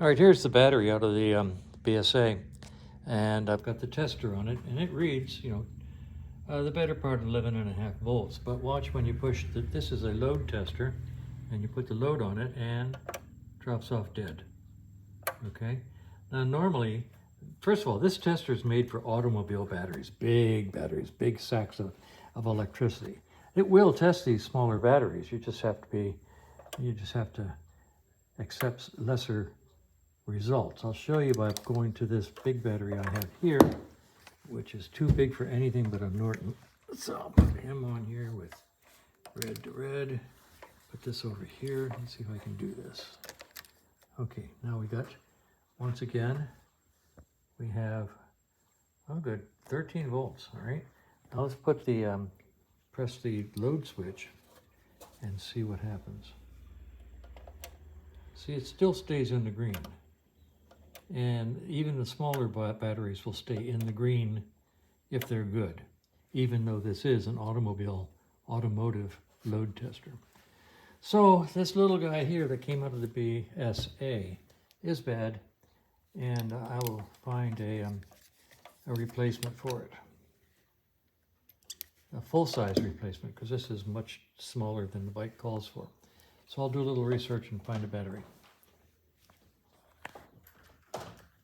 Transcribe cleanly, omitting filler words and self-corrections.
All right, here's the battery out of the BSA, and I've got the tester on it, and it reads, the better part of 11.5 volts. But watch when you push, this is a load tester, and you put the load on it, and it drops off dead, okay? Now normally, first of all, this tester is made for automobile batteries, big sacks of electricity. It will test these smaller batteries. You just have to accept lesser results. I'll show you by going to this big battery I have here, which is too big for anything but a Norton. So I'll put him on here with red to red. Put this over here. Let's see if I can do this. Okay, now we got, once again, we have, oh good, 13 volts, all right? Now let's put the, press the load switch and see what happens. See, it still stays in the green. And even the smaller batteries will stay in the green if they're good, even though this is an automotive load tester. So this little guy here that came out of the BSA is bad, and I will find a replacement for it. A full-size replacement, because this is much smaller than the bike calls for. So I'll do a little research and find a battery.